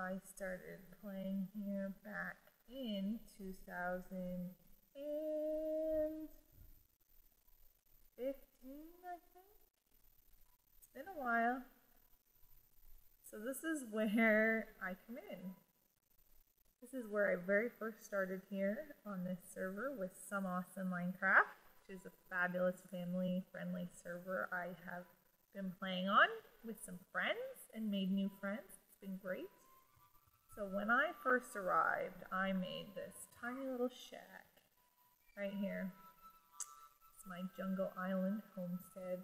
I started playing here back in 2015, I think. It's been a while. So this is where I come in. This is where I very first started here on this server with Some Awesome Minecraft, which is a fabulous family-friendly server I have been playing on with some friends and made new friends. It's been great. So when I first arrived, I made this tiny little shack right here. It's my Jungle Island homestead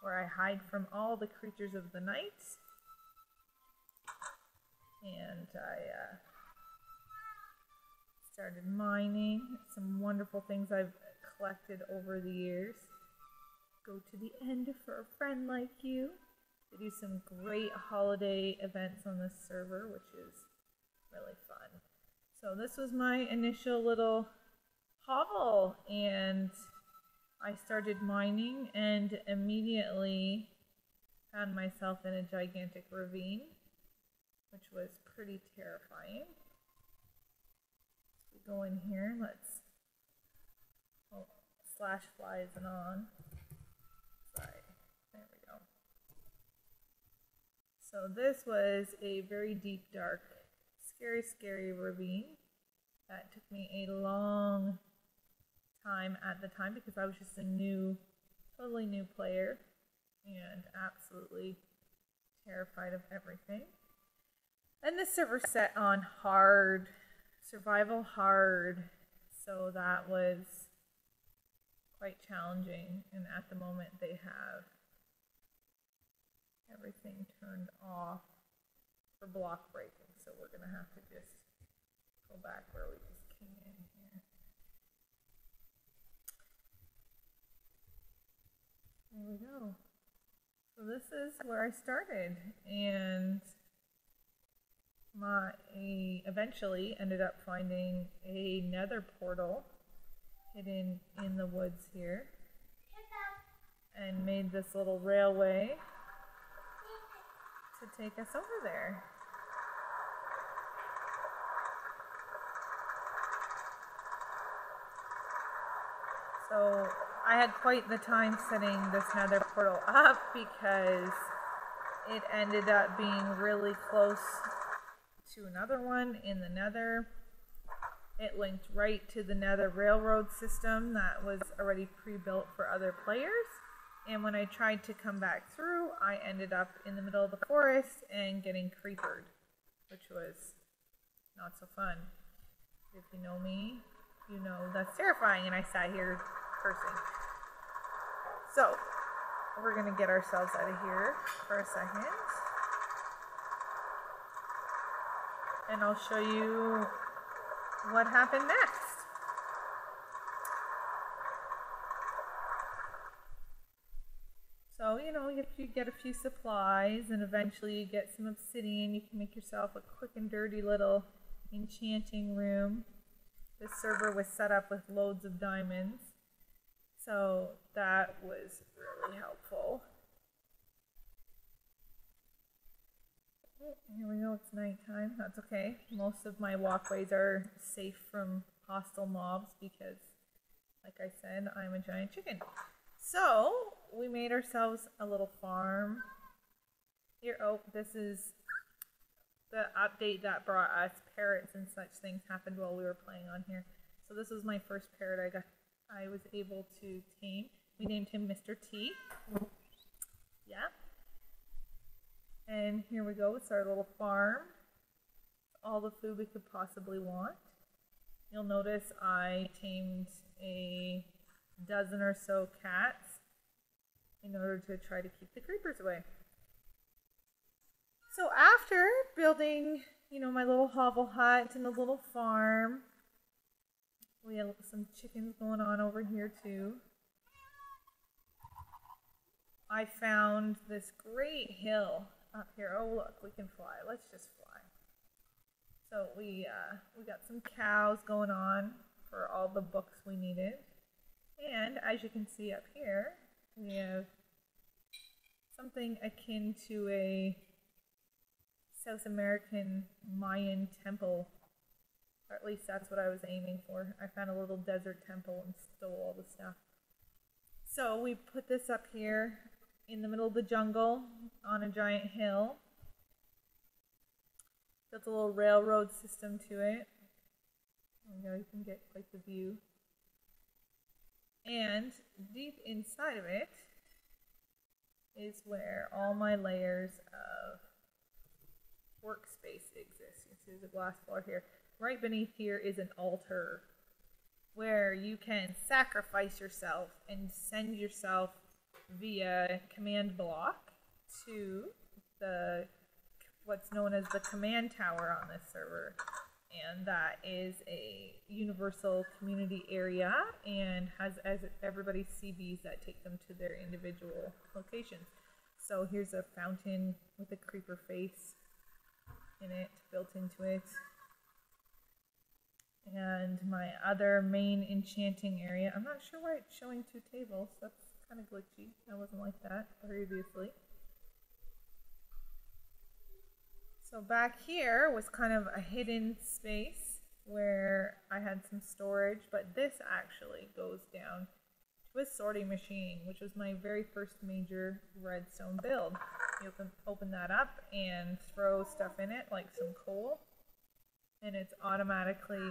where I hide from all the creatures of the night. And I started mining some wonderful things I've collected over the years. Go to the end for a friend like you. They do some great holiday events on this server, which is really fun. So this was my initial little hovel, and I started mining and immediately found myself in a gigantic ravine, which was pretty terrifying. So we go in here, let's, oh, slash fly isn't on. Sorry, there we go. So this was a very deep, dark, scary ravine that took me a long time at the time because I was just a totally new player and absolutely terrified of everything. And this server set on hard, survival hard, so that was quite challenging. And at the moment they have everything turned off for block breaking. So we're going to have to just go back where we just came in here. There we go. So this is where I started, and eventually ended up finding a nether portal hidden in the woods here, and made this little railway to take us over there. So I had quite the time setting this nether portal up because it ended up being really close to another one in the nether. It linked right to the nether railroad system that was already pre-built for other players. And when I tried to come back through, I ended up in the middle of the forest and getting creepered, which was not so fun. If you know me, you know that's terrifying, and I sat here cursing. So, we're going to get ourselves out of here for a second. And I'll show you what happened next. So, if you get a few supplies and eventually you get some obsidian, you can make yourself a quick and dirty little enchanting room. This server was set up with loads of diamonds, so that was really helpful. Here we go, it's nighttime. That's okay. Most of my walkways are safe from hostile mobs because, like I said, I'm a giant chicken. So, we made ourselves a little farm. Here, oh, this is the update that brought us parrots and such things happened while we were playing on here. So this was my first parrot I was able to tame. We named him Mr. T. Yeah. And here we go, it's our little farm. All the food we could possibly want. You'll notice I tamed a dozen or so cats in order to try to keep the creepers away. So after building, my little hovel hut and a little farm, we have some chickens going on over here too. I found this great hill up here. Oh look, we can fly. Let's just fly. So we got some cows going on for all the books we needed. And as you can see up here, we have something akin to a South American Mayan temple. Or at least that's what I was aiming for. I found a little desert temple and stole all the stuff. So we put this up here in the middle of the jungle on a giant hill. Built a little railroad system to it. There you go, you can get quite the view. And deep inside of it is where all my layers of workspace exist. You see there's a glass floor here. Right beneath here is an altar where you can sacrifice yourself and send yourself via command block to the what's known as the command tower on this server. And that is a universal community area and has everybody's CVs that take them to their individual locations. So here's a fountain with a creeper face in it, built into it. And my other main enchanting area, I'm not sure why it's showing 2 tables. That's kind of glitchy. That wasn't like that previously. So back here was kind of a hidden space where I had some storage, but this actually goes down to a sorting machine, which was my very first major redstone build. You open that up and throw stuff in it, like some coal, and it's automatically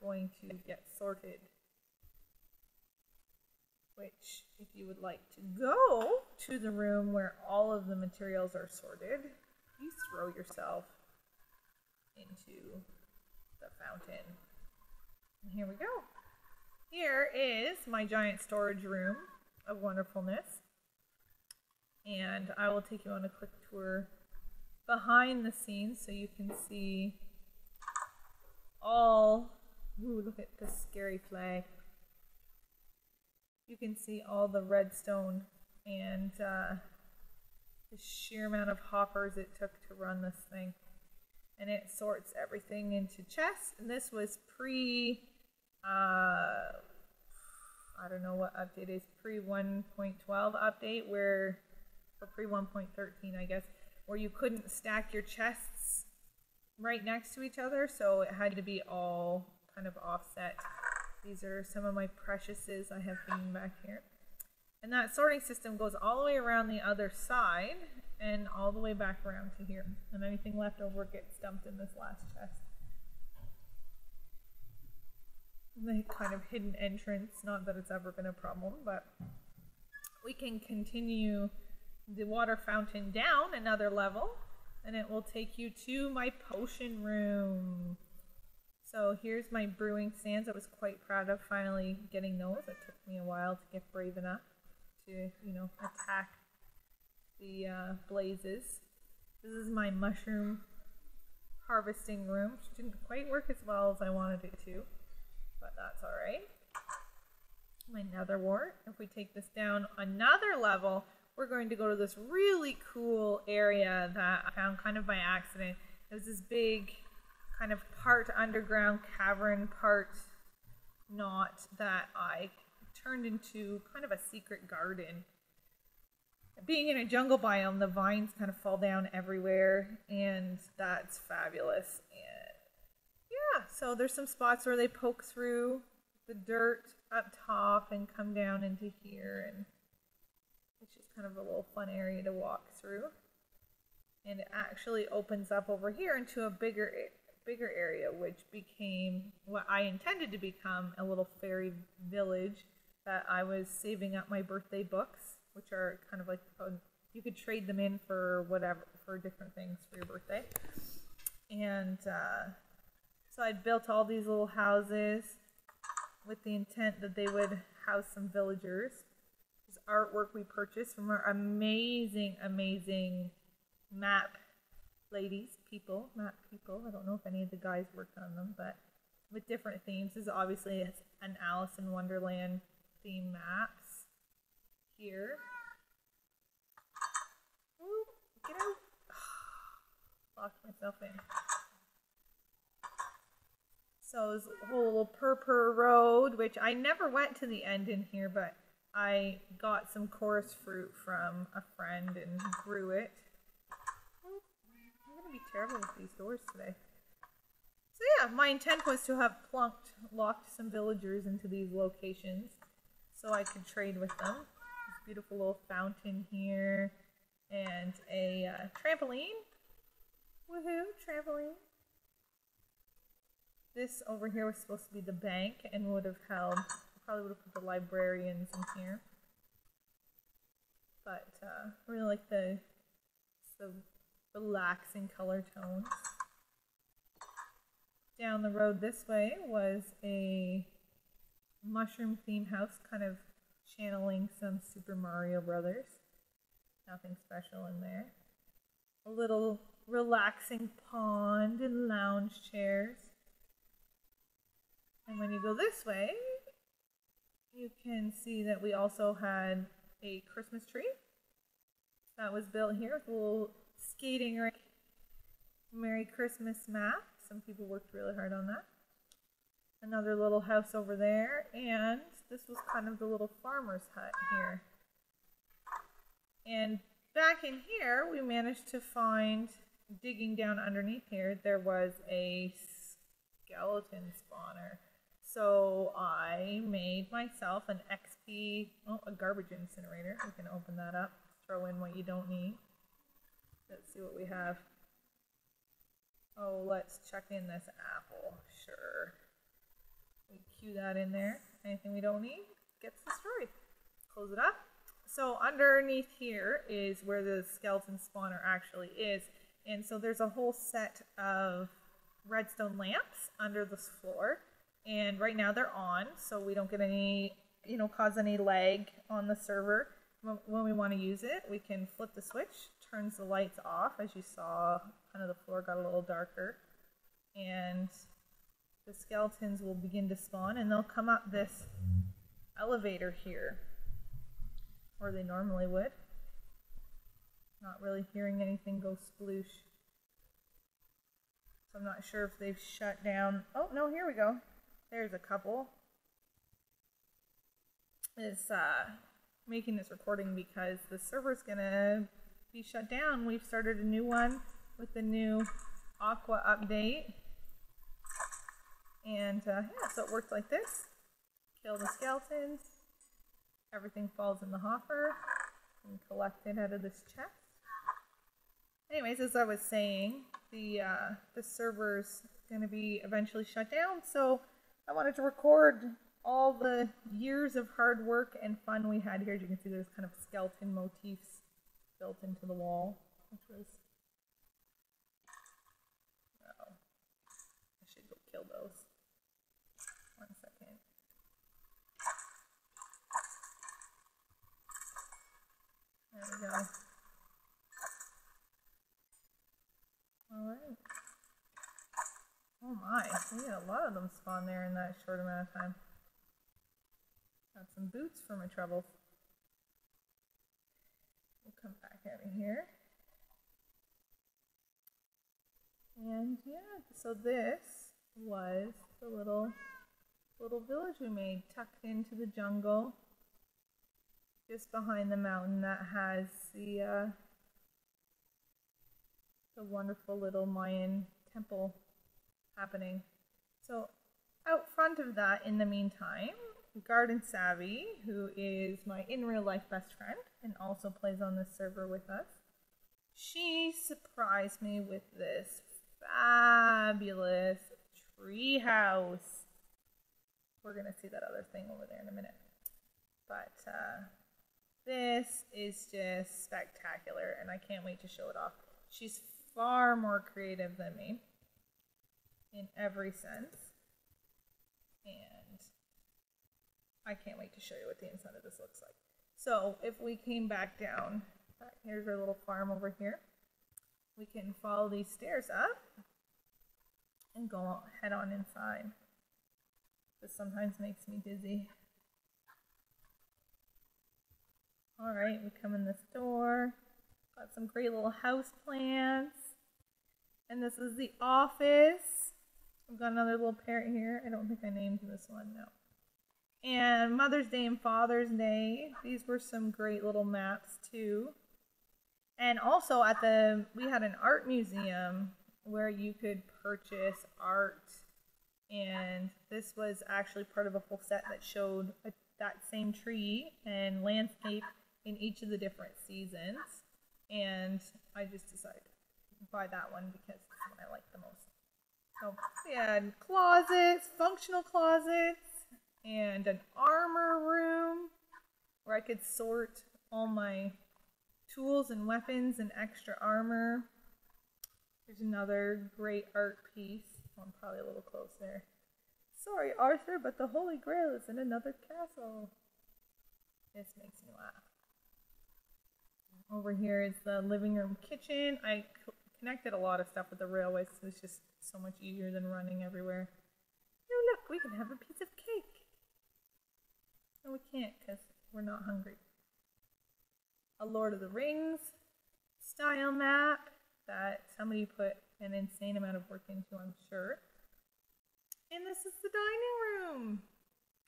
going to get sorted. Which, if you would like to go to the room where all of the materials are sorted, you throw yourself into the fountain. And here we go. Here is my giant storage room of wonderfulness. And I will take you on a quick tour behind the scenes so you can see all, ooh, look at the scary flag. You can see all the redstone and the sheer amount of hoppers it took to run this thing. And it sorts everything into chests. And this was pre, I don't know what update is, pre 1.12 update, where, or pre 1.13 I guess, where you couldn't stack your chests right next to each other, so it had to be all kind of offset. These are some of my preciouses I have hidden back here. And that sorting system goes all the way around the other side and all the way back around to here. And anything left over gets dumped in this last chest. And the kind of hidden entrance, not that it's ever been a problem, but we can continue the water fountain down another level and it will take you to my potion room. So here's my brewing stands. I was quite proud of finally getting those. It took me a while to get brave enough to, you know, attack the blazes. This is my mushroom harvesting room, which didn't quite work as well as I wanted it to, but that's alright. My nether wart. If we take this down another level, we're going to go to this really cool area that I found kind of by accident. It was this big kind of part underground cavern, part not, that I turned into kind of a secret garden. Being in a jungle biome, the vines kind of fall down everywhere, and that's fabulous. And yeah, so there's some spots where they poke through the dirt up top and come down into here, and it's just kind of a little fun area to walk through. And it actually opens up over here into a bigger area, which became what I intended to become, a little fairy village that I was saving up my birthday books, which are kind of like, you could trade them in for whatever, for different things for your birthday. And so I built all these little houses with the intent that they would house some villagers. This artwork we purchased from our amazing, amazing map map people. I don't know if any of the guys worked on them, but with different themes. This is obviously an Alice in Wonderland theme maps here. Ooh, get out. Locked myself in. So this whole little purpur road, which I never went to the end in here, but I got some chorus fruit from a friend and grew it. I'm gonna be terrible with these doors today. So yeah, my intent was to have locked some villagers into these locations so I could trade with them. This beautiful little fountain here and a trampoline. Woohoo, trampoline. This over here was supposed to be the bank and would have held, probably would have put the librarians in here. But I really like the relaxing color tones. Down the road this way was a mushroom themed house, kind of channeling some Super Mario Brothers. Nothing special in there. A little relaxing pond and lounge chairs. And when you go this way, you can see that we also had a Christmas tree that was built here with a little skating rink. Merry Christmas map. Some people worked really hard on that. Another little house over there, and this was kind of the little farmer's hut here. And back in here, we managed to find, digging down underneath here, there was a skeleton spawner. So I made myself an XP, a garbage incinerator. We can open that up, throw in what you don't need. Let's see what we have. Oh, let's check in this apple. Sure. We cue that in there. Anything we don't need gets destroyed. Close it up. So underneath here is where the skeleton spawner actually is. And so there's a whole set of redstone lamps under this floor. And right now they're on, so we don't get any, cause any lag on the server. When we want to use it, we can flip the switch, turns the lights off. As you saw, kind of the floor got a little darker. And the skeletons will begin to spawn, and they'll come up this elevator here, or they normally would. Not really hearing anything go sploosh. So I'm not sure if they've shut down. Oh, no, here we go. There's a couple. It's making this recording because the server's gonna be shut down. We've started a new one with the new Aqua update. And yeah, so it worked like this. Kill the skeletons. Everything falls in the hopper and collected out of this chest. Anyways, as I was saying, the server's gonna be eventually shut down, so I wanted to record all the years of hard work and fun we had here. As you can see, there's kind of skeleton motifs built into the wall, which was... Oh, I should go kill those. 1 second. There we go. Alright. Oh my, we had a lot of them spawn there in that short amount of time. Got some boots for my troubles. We'll come back out of here. And yeah, so this was the little village we made, tucked into the jungle, just behind the mountain that has the wonderful little Mayan temple happening. So out front of that, in the meantime, Garden Savvy, who is my in real life best friend and also plays on this server with us, she surprised me with this fabulous tree house. We're gonna see that other thing over there in a minute. But this is just spectacular and I can't wait to show it off. She's far more creative than me in every sense, and I can't wait to show you what the inside of this looks like. So if we came back down, here's our little farm over here. We can follow these stairs up and go head on inside. This sometimes makes me dizzy. Alright, we come in this door. Got some great little house plants. And this is the office. I've got another little parrot here. I don't think I named this one, no. And Mother's Day and Father's Day. These were some great little maps too. And also we had an art museum where you could purchase art, and this was actually part of a whole set that showed that same tree and landscape in each of the different seasons. And I just decided to buy that one because it's the one I like the most. So we had closets, functional closets, and an armor room where I could sort all my tools and weapons and extra armor. There's another great art piece. I'm probably a little close there. Sorry, Arthur, but the Holy Grail is in another castle. This makes me laugh. Over here is the living room kitchen. I connected a lot of stuff with the railway, so it's just so much easier than running everywhere. Oh, look, we can have a piece of cake. No, we can't because we're not hungry. A Lord of the Rings style map that somebody put an insane amount of work into, I'm sure. And this is the dining room.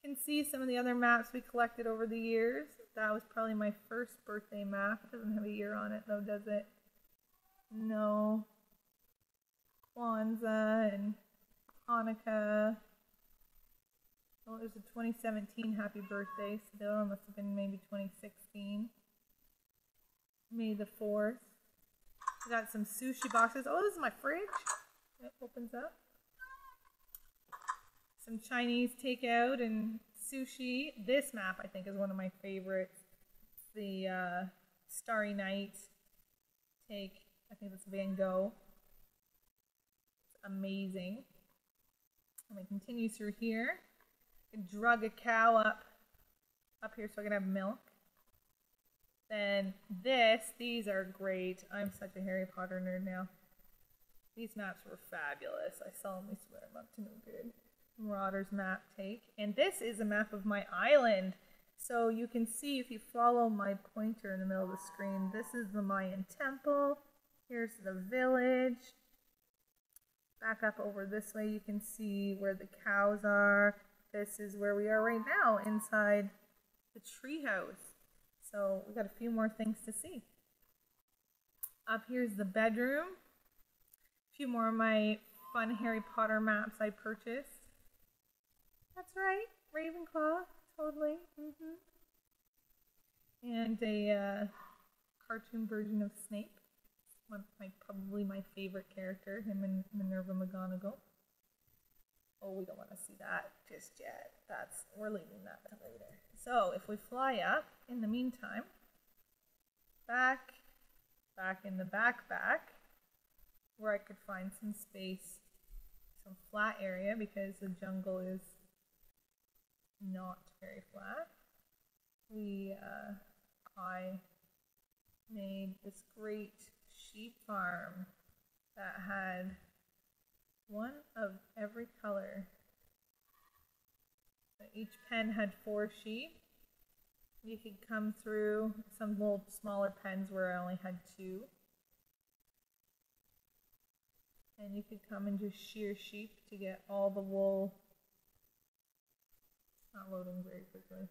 You can see some of the other maps we collected over the years. That was probably my first birthday map. It doesn't have a year on it though, does it? No. Kwanzaa and Hanukkah. Well, it was a 2017 happy birthday, so that one must have been maybe 2016. May the 4th. I got some sushi boxes. Oh, this is my fridge. It opens up. Some Chinese takeout and sushi. This map, I think, is one of my favorites. It's the Starry Night take. I think that's Van Gogh. It's amazing. And it continues through here. I drug a cow up here so I can have milk. Then these are great. I'm such a Harry Potter nerd now. These maps were fabulous. I solemnly swear I'm up to no good. Marauder's map take. And this is a map of my island. So you can see if you follow my pointer in the middle of the screen, this is the Mayan temple. Here's the village. Back up over this way, you can see where the cows are. This is where we are right now, inside the treehouse. So we got a few more things to see. Up here's the bedroom. A few more of my fun Harry Potter maps I purchased. That's right, Ravenclaw, totally. And a cartoon version of Snape. Probably my favorite character, him and Minerva McGonagall. Oh, we don't want to see that just yet. We're leaving that to later. So if we fly up, in the meantime, back in the back, where I could find some space, some flat area, because the jungle is not very flat. I made this great sheep farm that had one of every color. So each pen had 4 sheep. You could come through some little smaller pens where I only had 2. And you could come and just shear sheep to get all the wool. It's not loading very quickly.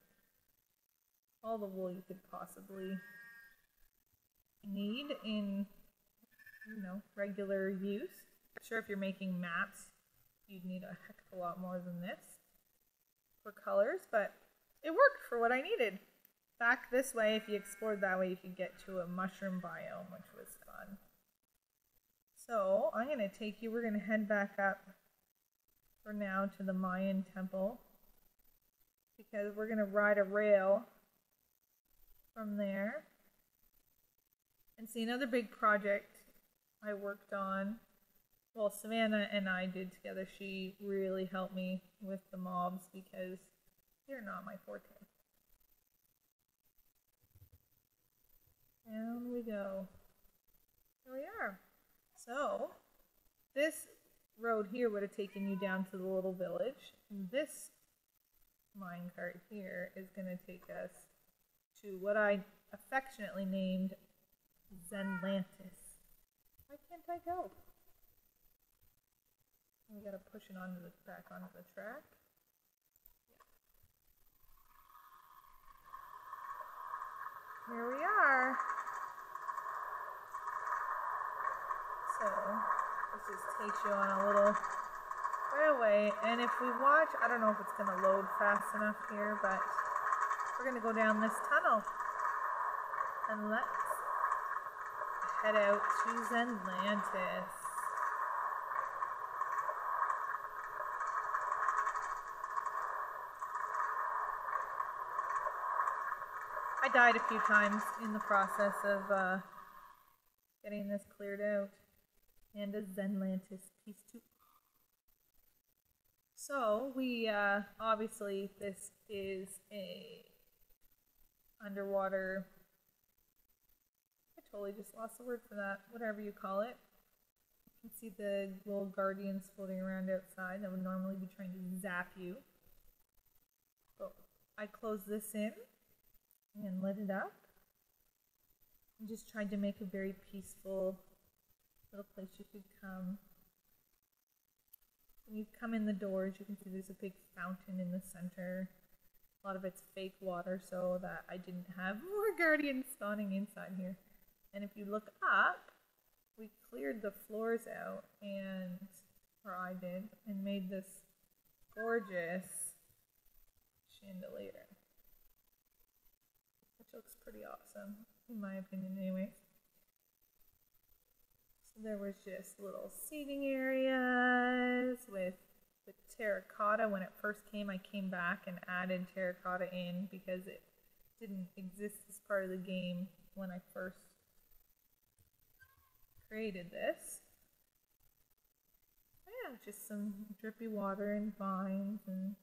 All the wool you could possibly need in, regular use. I'm sure if you're making maps, you'd need a heck of a lot more than this for colors, but it worked for what I needed. Back this way, if you explored that way, you could get to a mushroom biome, which was fun. So I'm going to take you, we're going to head back up for now to the Mayan temple, because we're going to ride a rail from there and see another big project I worked on. Well, Savannah and I did together. She really helped me with the mobs because they're not my forte. Down we go. Here we are. So, this road here would have taken you down to the little village. This minecart here is going to take us to what I affectionately named Zenlantis. Why can't I go? We gotta push it back onto the track. Here we are. So this just takes you on a little railway, and if we watch, I don't know if it's going to load fast enough here, but we're going to go down this tunnel, and let's head out to Zenlantis. I died a few times in the process of getting this cleared out. And a Zenlantis piece 2. So we obviously this is a underwater. I totally just lost the word for that. Whatever you call it. You can see the little guardians floating around outside that would normally be trying to zap you. So I closed this in and lit it up. And just tried to make a very peaceful little place you could come. When you come in the doors, you can see there's a big fountain in the center. A lot of it's fake water so that I didn't have more guardians spawning inside here. And if you look up, we cleared the floors out, or I did, and made this gorgeous chandelier. Which looks pretty awesome, in my opinion anyways. So there was just little seating areas with the terracotta. When it first came, I came back and added terracotta in because it didn't exist as part of the game when I first created this. Yeah, just some drippy water and vines and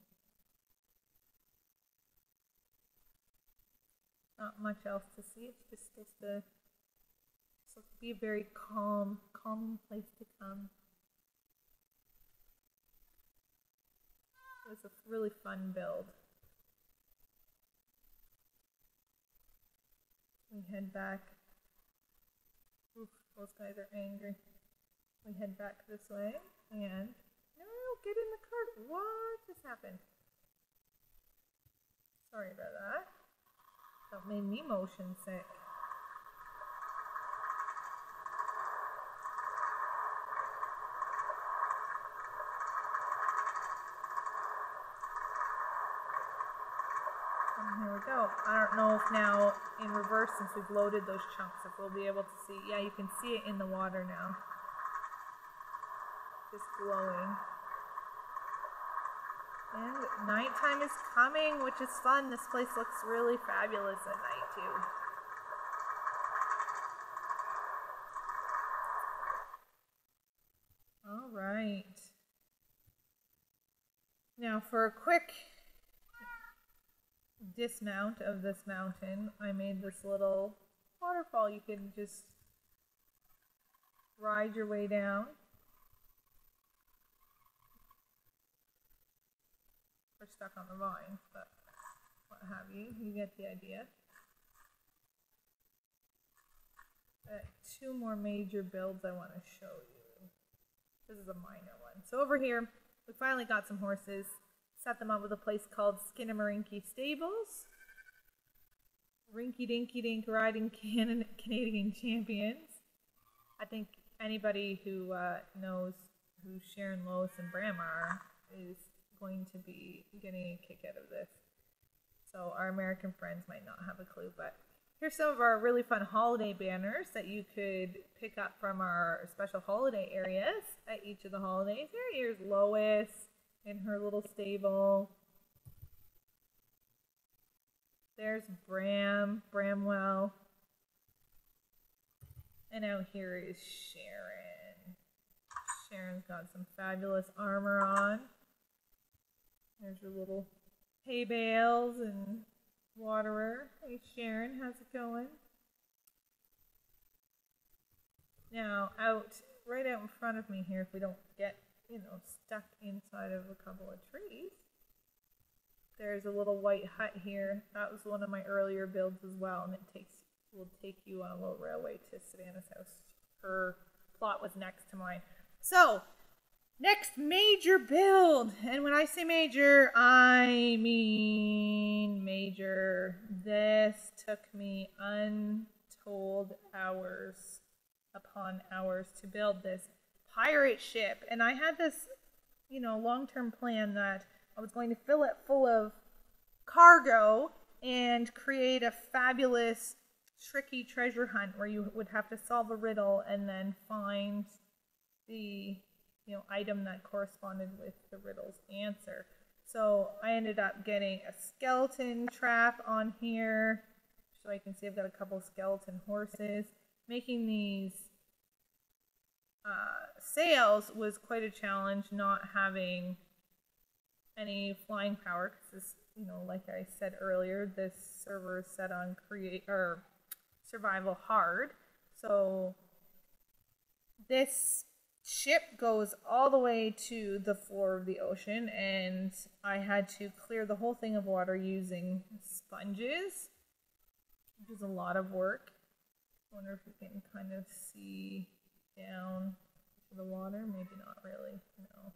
not much else to see. It's just supposed to be a very calming place to come. It was a really fun build. We head back. Oof, those guys are angry. We head back this way and no, get in the cart. What just happened? Sorry about that. That made me motion sick. And here we go. I don't know if now in reverse, since we've loaded those chunks, if we'll be able to see. Yeah, you can see it in the water now. Just glowing. And nighttime is coming, which is fun. This place looks really fabulous at night too. All right. Now for a quick dismount of this mountain, I made this little waterfall. You can just ride your way down. We're stuck on the vine, but what have you. You get the idea. Two more major builds I want to show you. This is a minor one. So over here, we finally got some horses. Set them up with a place called Skinnamarink Stables. Rinky Dinky Dink Riding Canadian Champions. I think anybody who knows who Sharon, Lois, and Bram are is going to be getting a kick out of this. So our American friends might not have a clue, but here's some of our really fun holiday banners that you could pick up from our special holiday areas at each of the holidays. Here's Lois in her little stable. There's Bramwell. And out here is Sharon. Sharon's got some fabulous armor on. There's your little hay bales and waterer. Hey Sharon, how's it going? Now right out in front of me here, if we don't get, stuck inside of a couple of trees, there's a little white hut here. That was one of my earlier builds as well, and will take you on a little railway to Savannah's house. Her plot was next to mine. So, next major build, and when I say major, I mean major. This took me untold hours upon hours to build this pirate ship. And I had this, long-term plan that I was going to fill it full of cargo and create a fabulous, tricky treasure hunt where you would have to solve a riddle and then find the item that corresponded with the riddle's answer. So I ended up getting a skeleton trap on here, so I can see I've got a couple skeleton horses. Making these sails was quite a challenge, not having any flying power, because like I said earlier, this server is set on survival hard. So this ship goes all the way to the floor of the ocean, and I had to clear the whole thing of water using sponges, which is a lot of work. I wonder if you can kind of see down to the water. Maybe not really. No,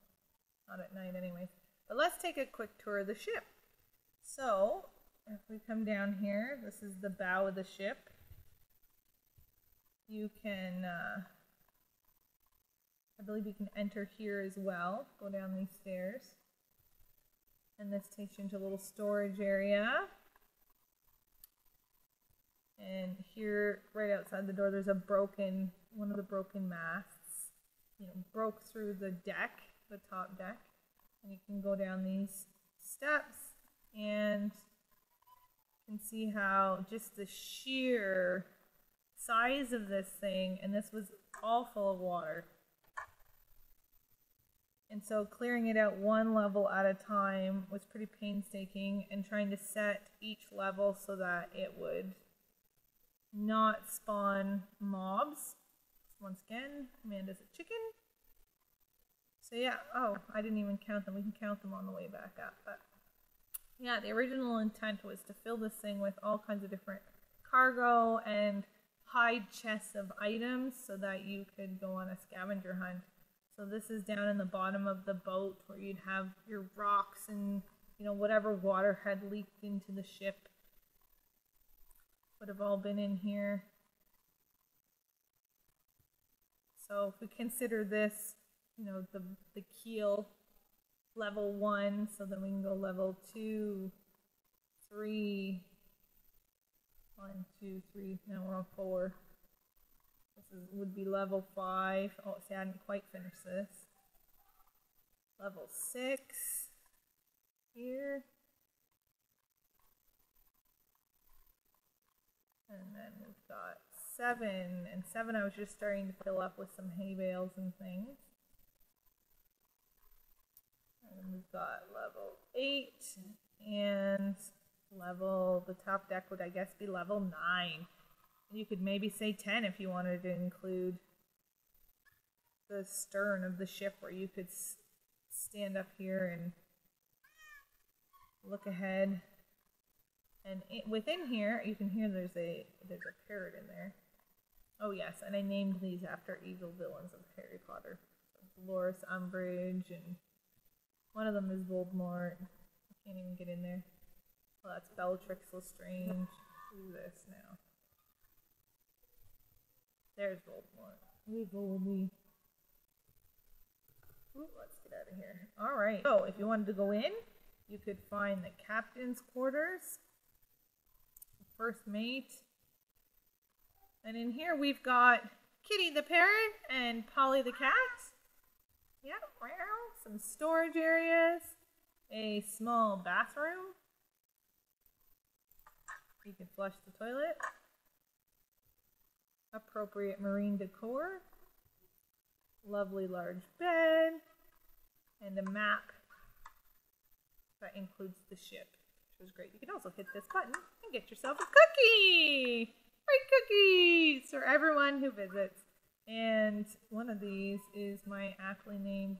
not at night anyways. But let's take a quick tour of the ship. So if we come down here, this is the bow of the ship. You can I believe you can enter here as well. Go down these stairs. And this takes you into a little storage area. And here, right outside the door, there's one of the broken masts. Broke through the deck, the top deck. And you can go down these steps and you can see how just the sheer size of this thing, and this was all full of water. And so clearing it out one level at a time was pretty painstaking, and trying to set each level so that it would not spawn mobs. Once again, Amanda's a chicken. So yeah, oh, I didn't even count them. We can count them on the way back up. But yeah, the original intent was to fill this thing with all kinds of different cargo and hide chests of items so that you could go on a scavenger hunt. So this is down in the bottom of the boat where you'd have your rocks and, whatever water had leaked into the ship would have all been in here. So if we consider this, the keel level 1, so then we can go level 2, 3, 1, 2, 3, now we're on 4. This would be level 5. Oh, see, I hadn't quite finished this. Level 6 here. And then we've got 7. And 7 I was just starting to fill up with some hay bales and things. And we've got level 8. And the top deck would, I guess, be level 9. You could maybe say 10 if you wanted to include the stern of the ship where you could stand up here and look ahead. And within here, you can hear there's a parrot in there. Oh yes, and I named these after evil villains of Harry Potter. So Dolores Umbridge, and one of them is Voldemort. I can't even get in there. Well, that's Bellatrix Lestrange. Who's this now? There's Voldemort. Hey, Voldy. Ooh, let's get out of here. Alright, so if you wanted to go in, you could find the captain's quarters, the first mate, and in here we've got Kitty the parrot and Polly the cat. Yeah, some storage areas, a small bathroom. You can flush the toilet. Appropriate marine decor, lovely large bed, and a map that includes the ship, which was great. You can also hit this button and get yourself a cookie! Free cookies for everyone who visits. And one of these is my aptly named,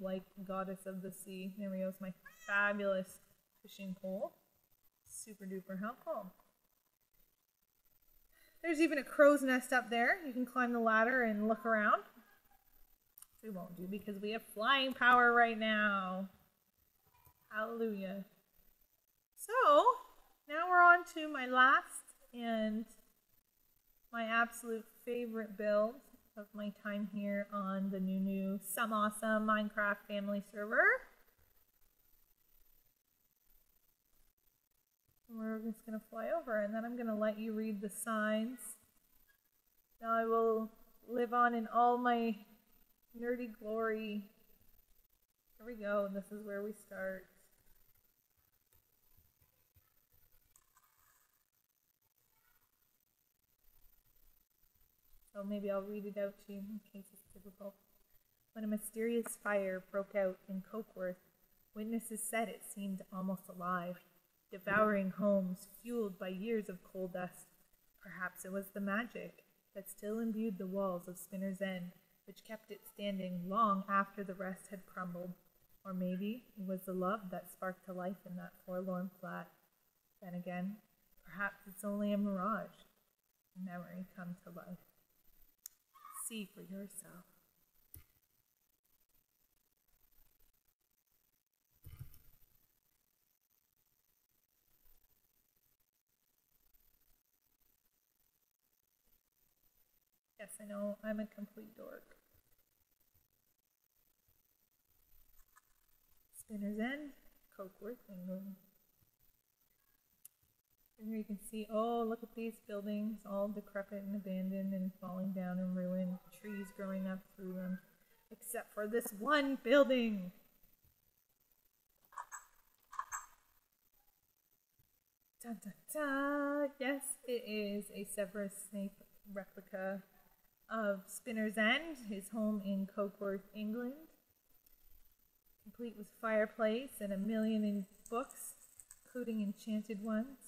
goddess of the sea. There we go, it's my fabulous fishing pole. Super duper helpful. There's even a crow's nest up there. You can climb the ladder and look around. We won't do because we have flying power right now. Hallelujah. So, now we're on to my last and my absolute favorite build of my time here on the Nunu Some Awesome Minecraft family server. We're just going to fly over, and then I'm going to let you read the signs. Now I will live on in all my nerdy glory. Here we go. This is where we start. So maybe I'll read it out to you in case it's difficult. When a mysterious fire broke out in Cokeworth, witnesses said it seemed almost alive, devouring homes fueled by years of coal dust. Perhaps it was the magic that still imbued the walls of Spinner's End, which kept it standing long after the rest had crumbled. Or maybe it was the love that sparked to life in that forlorn flat. Then again, perhaps it's only a mirage, a memory come to life. See for yourself. Yes, I know, I'm a complete dork. Spinner's End, Cokeworth, England. And here you can see, oh, look at these buildings, all decrepit and abandoned and falling down in ruin, trees growing up through them, except for this one building. Dun, dun, dun. Yes, it is a Severus Snape replica of Spinner's End, his home in Cokeworth, England, complete with fireplace and 1,000,000 books, including enchanted ones.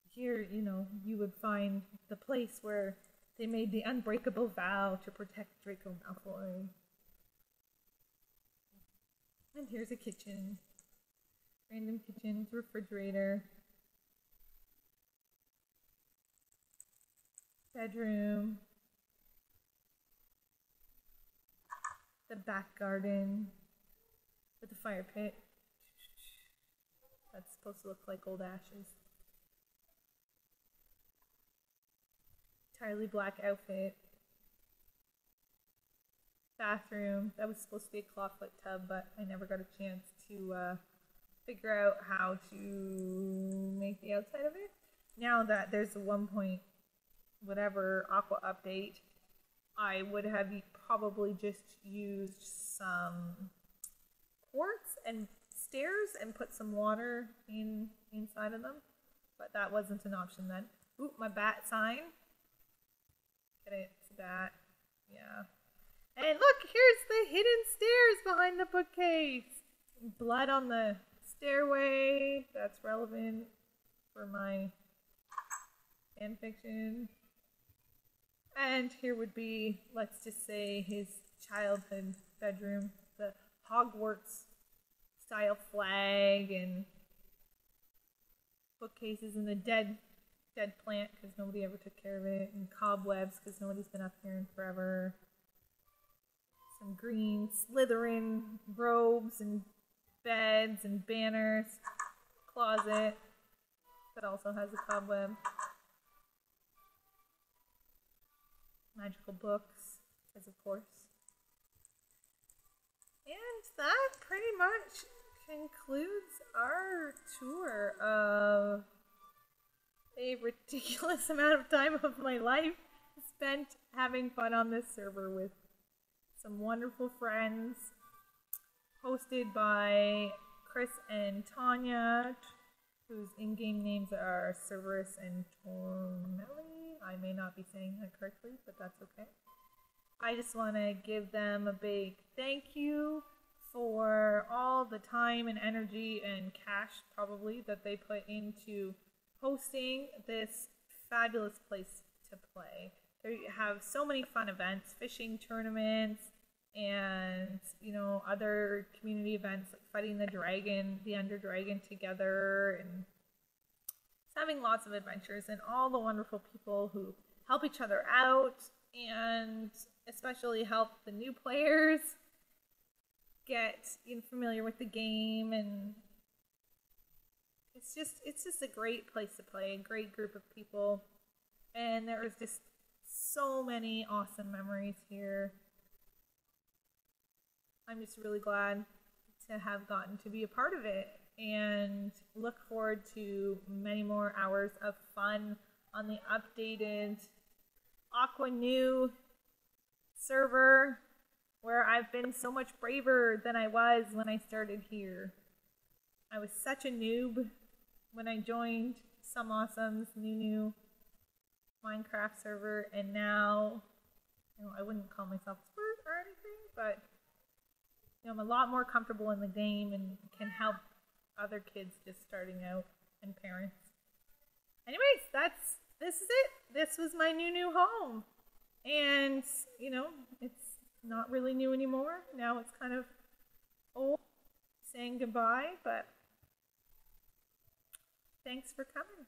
Here, you know, you would find the place where they made the unbreakable vow to protect Draco Malfoy. And here's a kitchen. Random kitchen with refrigerator. Bedroom. The back garden with the fire pit. That's supposed to look like old ashes. Entirely black outfit. Bathroom. That was supposed to be a clawfoot tub, but I never got a chance to figure out how to make the outside of it. Now that there's a 1. Whatever Aqua update, I would have probably just used some quartz and stairs and put some water inside of them, but that wasn't an option then. Ooh, my bat sign. Get it? It's a bat. Yeah. And look, here's the hidden stairs behind the bookcase. Blood on the stairway. That's relevant for my fanfiction. And here would be, let's just say, his childhood bedroom. The Hogwarts style flag and bookcases and the dead plant because nobody ever took care of it, and cobwebs because nobody's been up here in forever. Some green Slytherin robes and beds and banners. Closet that also has a cobweb. Magical books, as of course. And that pretty much concludes our tour of a ridiculous amount of time of my life spent having fun on this server with some wonderful friends, hosted by Chris and Tanya, whose in-game names are Cerberus and Tormelli. I may not be saying that correctly, but that's okay. I just want to give them a big thank you for all the time and energy and cash, probably, that they put into hosting this fabulous place to play. They have so many fun events, fishing tournaments, and, you know, other community events like fighting the dragon, the Ender Dragon together, and just having lots of adventures, and all the wonderful people who help each other out, and especially help the new players get familiar with the game. And it's just a great place to play, a great group of people, and there was just so many awesome memories here. I'm just really glad to have gotten to be a part of it and look forward to many more hours of fun on the updated Aqua New server, where I've been so much braver than I was when I started here. I was such a noob when I joined Some Awesome's Nunu Minecraft server, and now, I wouldn't call myself expert or anything, but I'm a lot more comfortable in the game and can help other kids just starting out and parents. Anyways, this is it. This was my new home. And, it's not really new anymore. Now it's kind of old, saying goodbye, but thanks for coming.